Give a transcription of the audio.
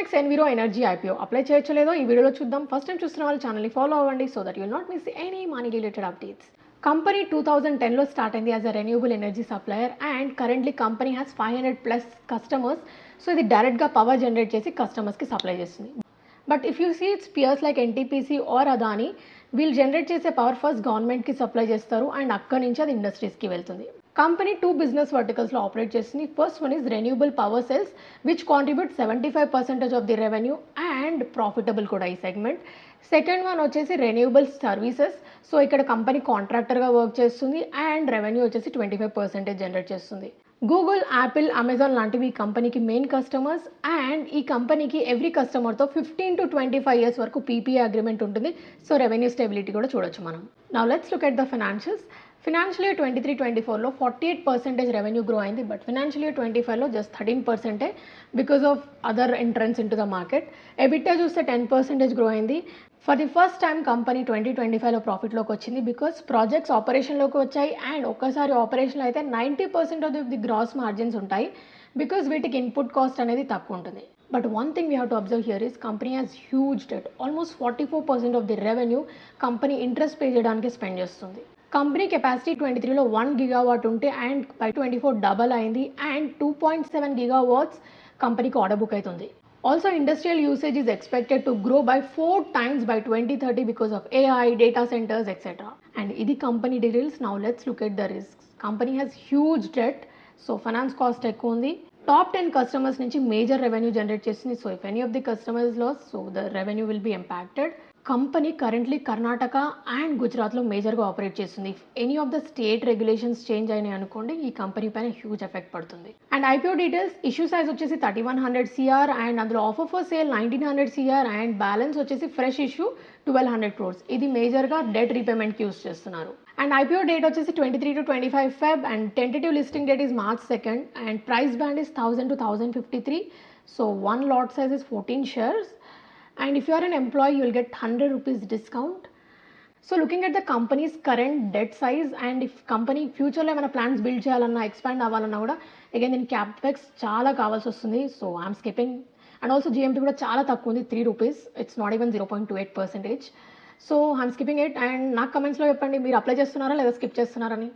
Max Enviro energy IPO apply చేయొచ్చో లేదో ఈ వీడియోలో చూద్దాం. ఫస్ట్ టైం చూస్తున్న వాళ్ళు ఛానల్ని ఫాలో అవ్వండి so that you'll not miss any money related updates. Company 2010లో స్టార్ట్ అయింది as a renewable energy supplier and currently company has 500+ customers. So ఇది డైరెక్ట్గా పవర్ జనరేట్ చేసి కస్టమర్స్కి సప్లై చేస్తుంది. But if you see it's peers like NTPC or Adani, వీళ్ళు generate చేసే power first గవర్నమెంట్కి సప్లై చేస్తారు అండ్ అక్కడి నుంచి అది ఇండస్ట్రీస్కి వెళ్తుంది. కంపెనీ 2 బిజినెస్ వర్టికల్స్లో ఆపరేట్ చేస్తుంది. First one is renewable power cells which contribute 75% of the revenue and profitable కూడా ఈ సెగ్మెంట్. సెకండ్ వన్ వచ్చేసి రెన్యూబుల్ సర్వీసెస్. సో ఇక్కడ కంపెనీ కాంట్రాక్టర్గా వర్క్ చేస్తుంది అండ్ రెవెన్యూ వచ్చేసి 25% జనరేట్ చేస్తుంది. గూగుల్, యాపిల్, అమెజాన్ లాంటివి ఈ కంపెనీకి మెయిన్ కస్టమర్స్ అండ్ ఈ కంపెనీకి ఎవ్రీ కస్టమర్తో 15 to 25 years వరకు పీపీఏ అగ్రిమెంట్ ఉంటుంది. సో రెవెన్యూ స్టెబిలిటీ కూడా చూడొచ్చు మనం. Now let's look at the financials. Financial year 23-24లో 48% రెవెన్యూ గ్రో అయింది. బట్ ఫినాన్షియల్ ఇయర్ 25లో just 13% because of other entrants in to the market. EBITDA చూస్తే 10% గ్రో అయింది. For the first time company 2025లో ప్రాఫిట్లోకి వచ్చింది బికాస్ ప్రాజెక్ట్స్ ఆపరేషన్లోకి వచ్చాయి and ఒక్కసారి ఆపరేషన్లో అయితే 90% ఆఫ్ ది గ్రాస్ మార్జిన్స్ ఉంటాయి బికాస్ వీటికి ఇన్పుట్ కాస్ట్ అనేది తక్కువ ఉంటుంది. But one thing we have to observe here is company has huge debt. Almost 44% of the revenue company interest pay చేయడానికి స్పెండ్ చేస్తుంది. కంపెనీ కెపాసిటీ 23లో 1 GW ఉంటే and by 24 double అయింది and 2.7 GW కంపెనీకి order book అవుతుంది. Also, industrial usage is expected to grow by 4 times by 2030 because of AI, data centers, etc. And idi company details. Now let's look at the risks. Company has huge debt, so finance cost ekku undi. Top 10 customers nunchi major revenue generate chestundi. So if any of the customers lost, so the revenue will be impacted. Company currently Karnataka and గుజరాత్లో మేజర్గా operate చేస్తుంది. If any of the state regulations change అయినాయి అనుకోండి ఈ company పైన huge effect పడుతుంది. And IPO details, issue size వచ్చేసి 3100 CR and అందులో offer for sale 1900 CR and balance వచ్చేసి ఫ్రెష్ ఇష్యూ 1200 crores. ఇది మేజర్గా డెట్ రీపేమెంట్కి యూస్ చేస్తున్నారు. అండ్ ఐపీఓ డేట్ వచ్చేసి 23 to 25 Feb and tentative listing date is March 2nd and price band is 1000 to 1053. So 1 lot size is 14 shares. And if you are an employee, you will get 100 rupees discount. So looking at the company's current debt size and if company future లో ఏమైనా plans build చేయాలన్నా expand అవ్వాలన్నా కూడా again దీని capex చాలా కావాల్సి వస్తుంది. So I'm skipping. And also GMP కూడా చాలా తక్కువ ఉంది, 3 rupees. It's not even 0.28%. So I'm skipping it. And నాకు కమెంట్స్లో చెప్పండి మీరు అప్లై చేస్తున్నారా లేదా స్కిప్ చేస్తున్నారని.